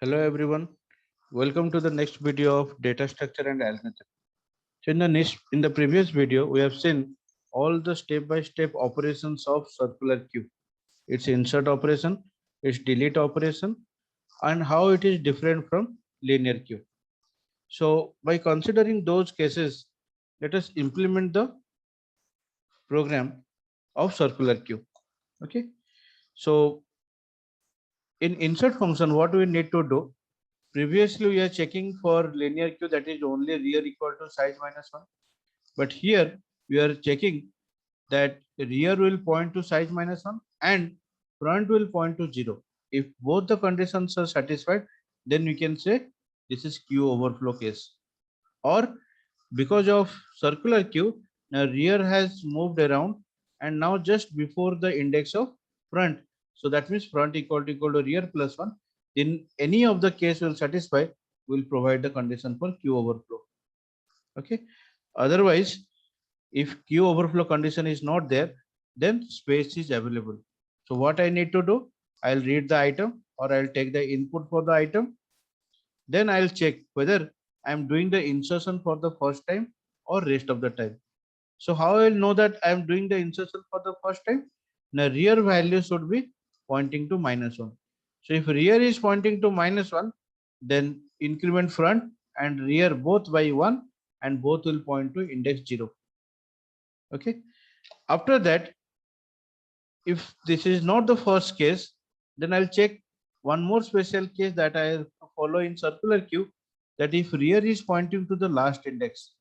Hello everyone, welcome to the next video of data structure and algorithm. So in the previous video, we have seen all the step-by-step operations of circular queue. Its insert operation, its delete operation, and how it is different from linear queue. So by considering those cases, let us implement the program of circular queue. Okay. So in insert function, what we need to do? Previously, we are checking for linear queue, that is only rear equal to size minus 1. But here we are checking that rear will point to size minus 1 and front will point to 0. If both the conditions are satisfied, then we can say this is queue overflow case. Or because of circular queue, now rear has moved around and now just before the index of front. So that means front equal to rear plus 1. In any of the case will satisfy, will provide the condition for queue overflow. Okay. Otherwise, if queue overflow condition is not there, then space is available. So what I need to do, I'll read the item or I'll take the input for the item. Then I'll check whether I'm doing the insertion for the first time or rest of the time. So how I'll know that I'm doing the insertion for the first time? The rear value should be pointing to -1. So if rear is pointing to -1, then increment front and rear both by 1 and both will point to index 0. Okay. After that, if this is not the first case, then I'll check one more special case that I follow in circular queue, that if rear is pointing to the last index.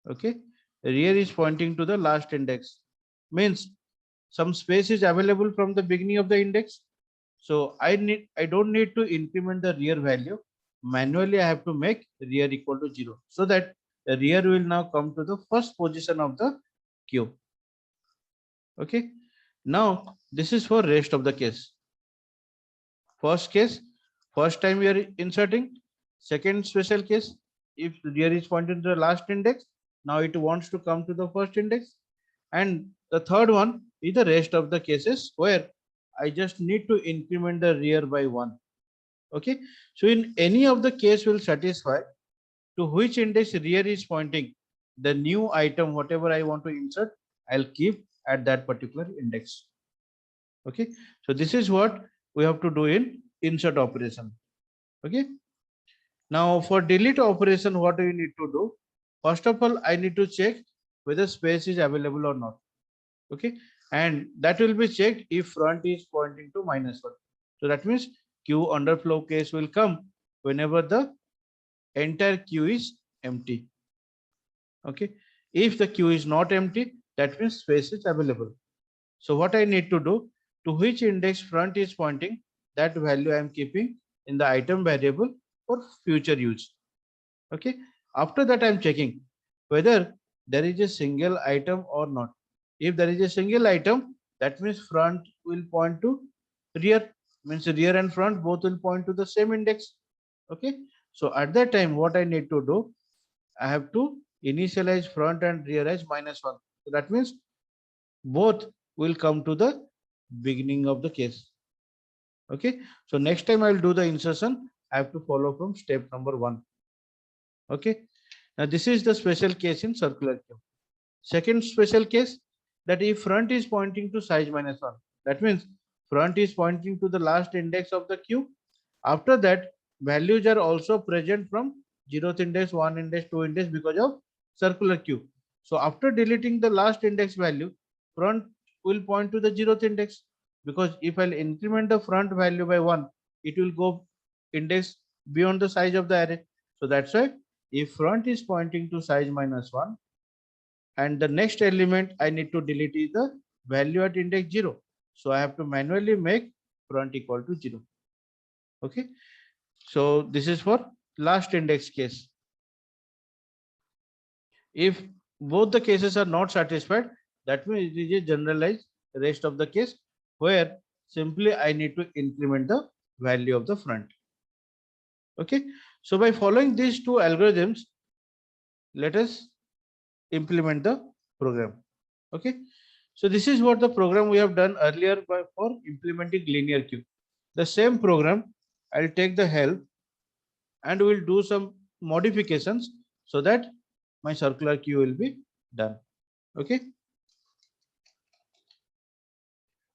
Okay, rear is pointing to the last index, means some space is available from the beginning of the index. So I don't need to increment the rear value manually. I have to make rear equal to 0 so that the rear will now come to the first position of the queue. Okay, now this is for rest of the case. First case, first time we are inserting. Second special case, if rear is pointing to the last index, now it wants to come to the first index. And the third one is the rest of the cases where I just need to increment the rear by 1. Okay, so in any of the case will satisfy to which index rear is pointing, the new item whatever I want to insert, I'll keep at that particular index. Okay, so this is what we have to do in insert operation. Okay, now for delete operation, what do you need to do? First of all, I need to check whether space is available or not. Okay, and that will be checked if front is pointing to -1. So that means queue underflow case will come whenever the entire queue is empty. Okay, if the queue is not empty, that means space is available. So what I need to do, to which index front is pointing, that value I am keeping in the item variable for future use. Okay, after that I am checking whether there is a single item or not. If there is a single item, that means front will point to rear, means rear and front both will point to the same index. Okay, so at that time what I need to do, I have to initialize front and rear as -1. So that means both will come to the beginning of the case. Okay, so next time I will do the insertion, I have to follow from step number 1. Okay, now this is the special case in circular queue. Second special case, that if front is pointing to size -1, that means front is pointing to the last index of the queue. After that, values are also present from 0th index, 1 index, 2 index because of circular queue. So after deleting the last index value, front will point to the 0th index, because if I'll increment the front value by 1, it will go index beyond the size of the array. So that's why if front is pointing to size -1 and the next element I need to delete is the value at index 0. So I have to manually make front equal to 0. Okay. So this is for last index case. If both the cases are not satisfied, that means it is a generalized rest of the case where simply I need to increment the value of the front. Okay. So by following these two algorithms, let us implement the program. Okay, so this is what the program we have done earlier for implementing linear queue. The same program I'll take the help and we'll do some modifications so that my circular queue will be done. Okay.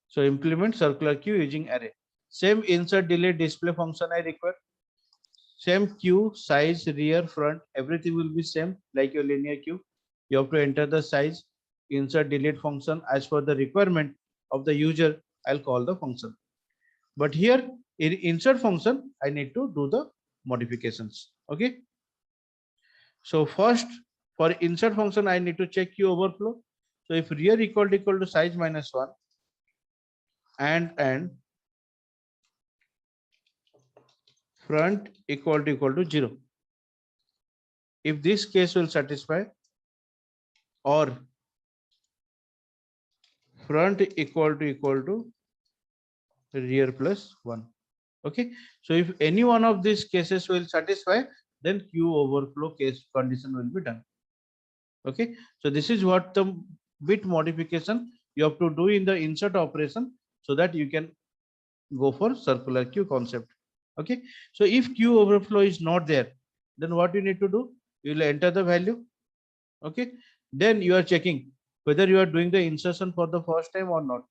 So implement circular queue using array. Same insert, delete, display function I require. Same queue, size, rear, front, everything will be same like your linear queue. You have to enter the size, insert, delete function as per the requirement of the user. I'll call the function. But here in insert function, I need to do the modifications. Okay. So first for insert function, I need to check queue overflow. So if rear equal to size minus 1 and front equal to 0. If this case will satisfy, or front equal to rear plus 1. Okay. So if any one of these cases will satisfy, then queue overflow case condition will be done. Okay. So this is what the bit modification you have to do in the insert operation so that you can go for circular queue concept. Okay. So if queue overflow is not there, then what you need to do? You will enter the value. Okay. Then you are checking whether you are doing the insertion for the first time or not.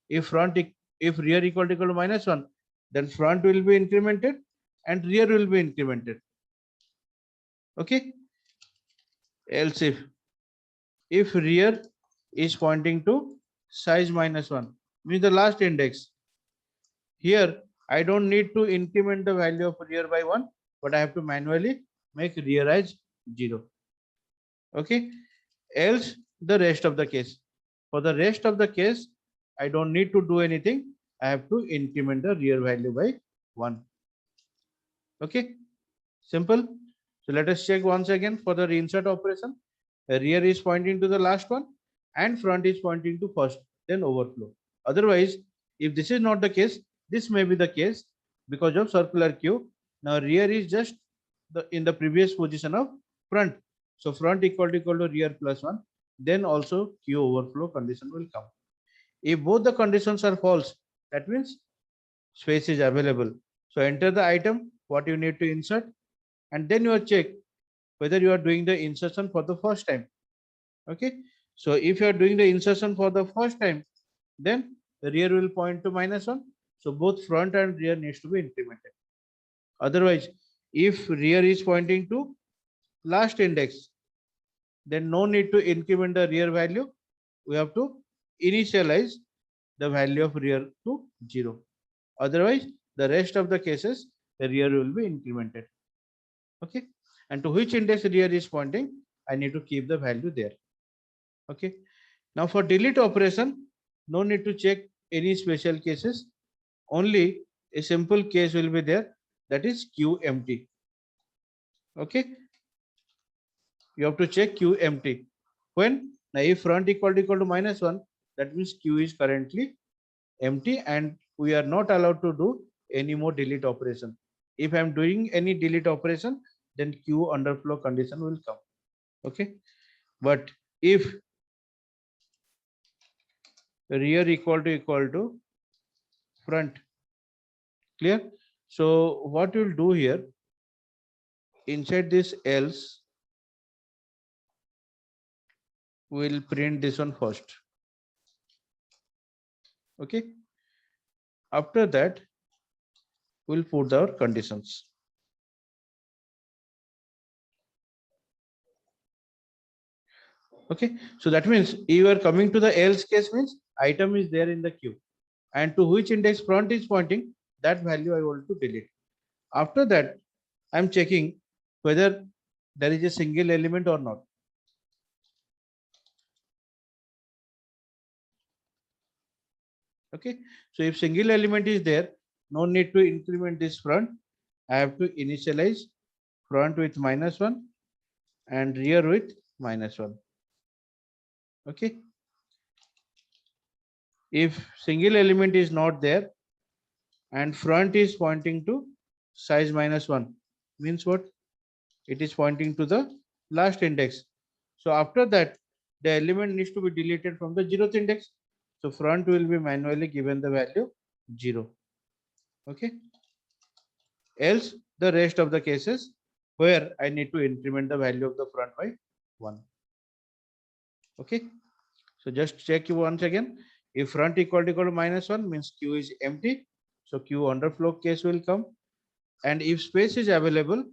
If rear equal to minus 1, then front will be incremented and rear will be incremented. Okay. Else if rear is pointing to size minus 1, means the last index, here I don't need to increment the value of rear by 1, but I have to manually make rear as 0. Okay. Else the rest of the case. For the rest of the case, I don't need to do anything. I have to increment the rear value by 1. Okay. Simple. So let us check once again for the reinsert operation. The rear is pointing to the last one and front is pointing to first, then overflow. Otherwise, if this is not the case, this may be the case because of circular queue. Now rear is just in the previous position of front. So front equal to rear plus 1, then also queue overflow condition will come. If both the conditions are false, that means space is available. So enter the item, what you need to insert, and then you are check whether you are doing the insertion for the first time. Okay. So if you are doing the insertion for the first time, then the rear will point to minus 1. So both front and rear needs to be incremented. Otherwise, if rear is pointing to last index, then no need to increment the rear value. We have to initialize the value of rear to 0. Otherwise, the rest of the cases, the rear will be incremented. Okay. And to which index rear is pointing, I need to keep the value there. Okay. Now for delete operation, no need to check any special cases. Only a simple case will be there, that is queue empty. Okay. You have to check queue empty. When? Now if front equal to minus 1, that means queue is currently empty and we are not allowed to do any more delete operation. If I am doing any delete operation, then queue underflow condition will come. Okay. But if rear equal to front, clear? So what we'll do here, inside this else, we'll print this one first. Okay. After that, we'll put our conditions. Okay. So that means you are coming to the else case, means item is there in the queue and to which index front is pointing, that value I want to delete. After that, I'm checking whether there is a single element or not. Okay. So if single element is there, no need to increment this front. I have to initialize front with minus 1 and rear with minus 1. Okay. If single element is not there and front is pointing to size minus 1, means what? It is pointing to the last index. So after that, the element needs to be deleted from the 0th index. So front will be manually given the value 0. Okay. else the rest of the cases where I need to increment the value of the front by 1. Okay, so just check you once again. If front equal to -1 means Q is empty, so Q underflow case will come. And if space is available,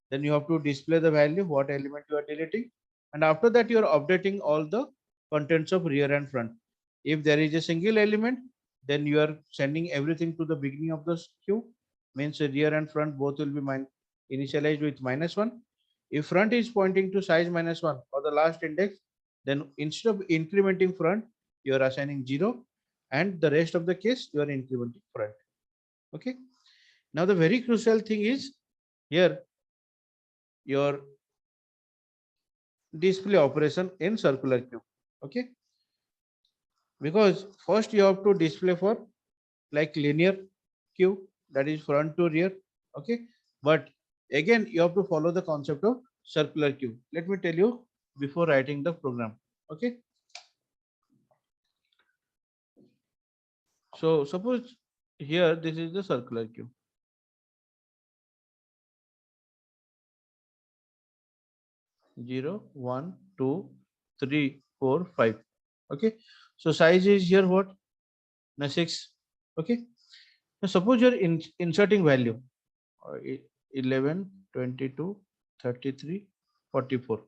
then you have to display the value, what element you are deleting. And after that, you are updating all the contents of rear and front. If there is a single element, then you are sending everything to the beginning of the queue, means rear and front both will be initialized with -1. If front is pointing to size -1 or the last index, then instead of incrementing front, you are assigning 0, and the rest of the case you are incrementing front. Okay. Now the very crucial thing is here your display operation in circular queue. Okay, because first you have to display for like linear queue, that is front to rear. Okay, but again you have to follow the concept of circular queue. Let me tell you before writing the program. Okay, so suppose here this is the circular queue. Zero, 1, 2, 3, 4, 5. Okay, so size is here what? Now 6. Okay, now suppose you're inserting value 11, 22, 33, 44.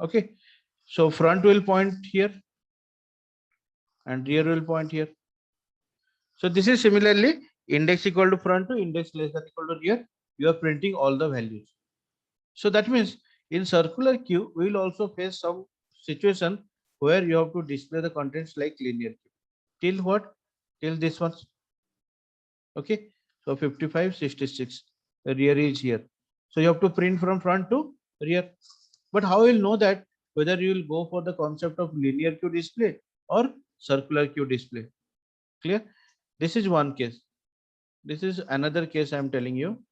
Okay, so front will point here and rear will point here. So this is similarly index equal to front to index less than equal to rear. You are printing all the values. So that means in circular queue, we will also face some situation where you have to display the contents like linear queue. Till what? Till this one. Okay, so 55, 66. The rear is here. So you have to print from front to rear. But how will know that whether you will go for the concept of linear queue display or circular queue display? Clear? This is one case. This is another case I am telling you.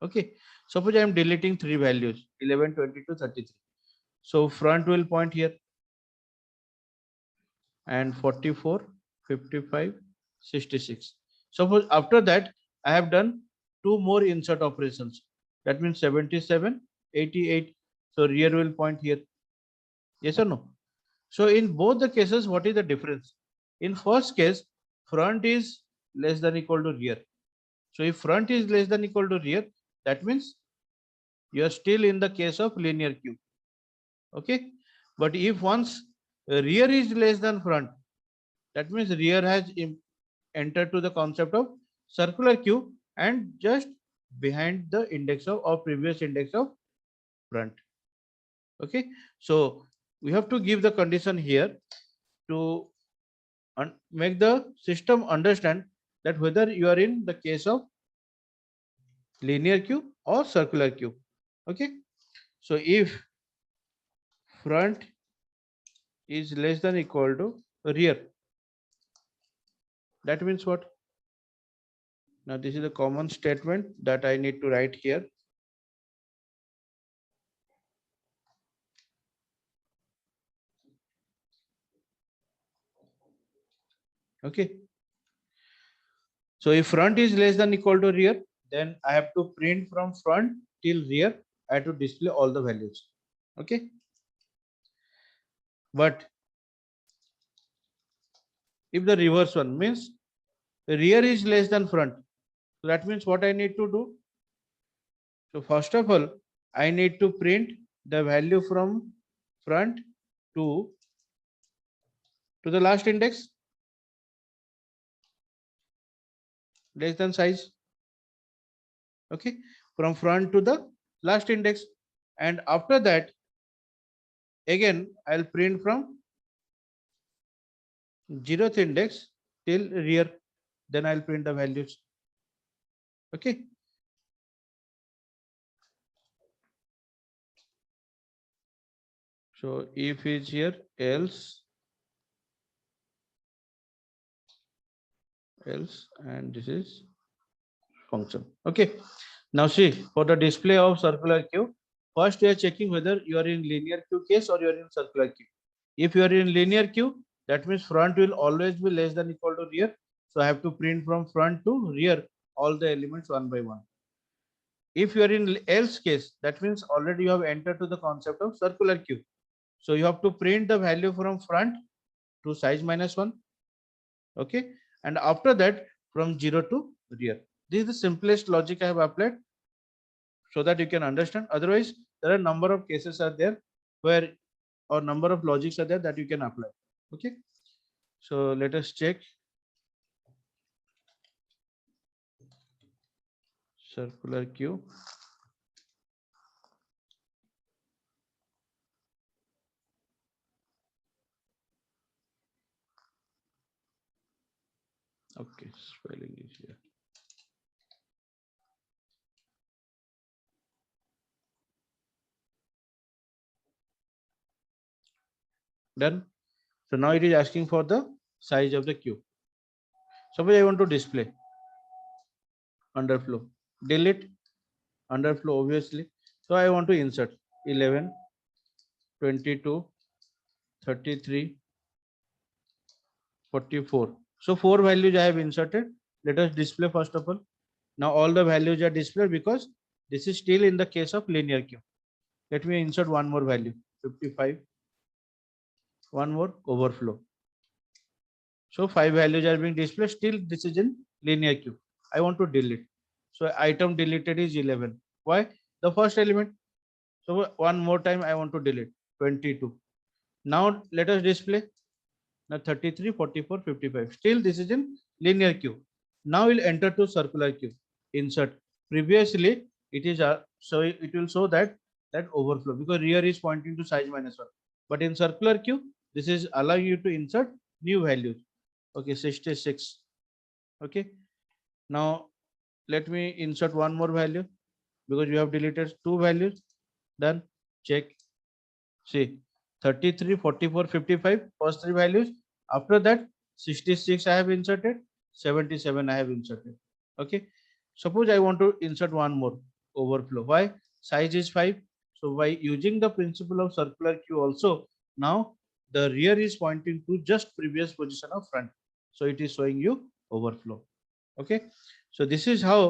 Okay, suppose I am deleting 3 values 11, 22, 33. So front will point here and 44, 55, 66. Suppose after that I have done 2 more insert operations. That means 77, 88. So rear will point here. Yes or no? So in both the cases, what is the difference? In first case, front is less than equal to rear. So if front is less than equal to rear, that means you are still in the case of linear queue. Okay. But if once rear is less than front, that means rear has entered to the concept of circular queue and just behind the index of or previous index of front. Okay, so we have to give the condition here to make the system understand that whether you are in the case of linear queue or circular queue. Okay, so if front is less than equal to rear, that means what? Now this is a common statement that I need to write here. Okay, so if front is less than equal to rear, then I have to print from front till rear. I have to display all the values. Okay, but if the reverse one means rear is less than front, so that means what I need to do? So first of all, I need to print the value from front to the last index less than size. Okay, from front to the last index, and after that again I'll print from 0th index till rear, then I'll print the values. Okay, so if is here, else, and this is function. Okay, now see, for the display of circular queue, first we are checking whether you are in linear queue case or you are in circular queue. If you are in linear queue, That means front will always be less than equal to rear. So I have to print from front to rear all the elements one by one. If you are in else case, that means already you have entered to the concept of circular queue. So you have to print the value from front to size -1. Okay. And after that, from 0 to rear. This is the simplest logic I have applied so that you can understand. Otherwise, there are number of cases are there where or number of logics are there that you can apply. Okay. So let us check circular queue. Okay, spelling is here. Done. So now it is asking for the size of the queue. Suppose I want to display underflow. Delete underflow obviously. So I want to insert 11, 22, 33, 44. So 4 values I have inserted. Let us display first of all. Now all the values are displayed because this is still in the case of linear queue. Let me insert one more value, 55, one more overflow. So 5 values are being displayed. Still this is in linear queue. I want to delete. So item deleted is 11. Why? The first element. So one more time I want to delete 22. Now let us display. Now 33, 44, 55. Still this is in linear queue. Now we'll enter to circular queue. Insert. Previously it is so it will show that overflow because rear is pointing to size -1. But in circular queue, this is allowing you to insert new values. Okay, 66. Okay. Now let me insert one more value because you have deleted 2 values. Done. Check. See 33, 44, 55, first 3 values. After that 66 I have inserted, 77 I have inserted. Okay. Suppose I want to insert one more overflow. Why? Size is 5. So by using the principle of circular queue also, now the rear is pointing to just previous position of front. So it is showing you overflow. Okay. So this is how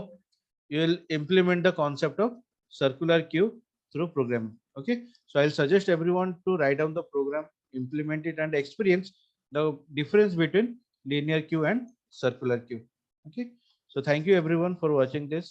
you will implement the concept of circular queue through programming. Okay. So I'll suggest everyone to write down the program, implement it and experience the difference between linear queue and circular queue. Okay. So thank you everyone for watching this.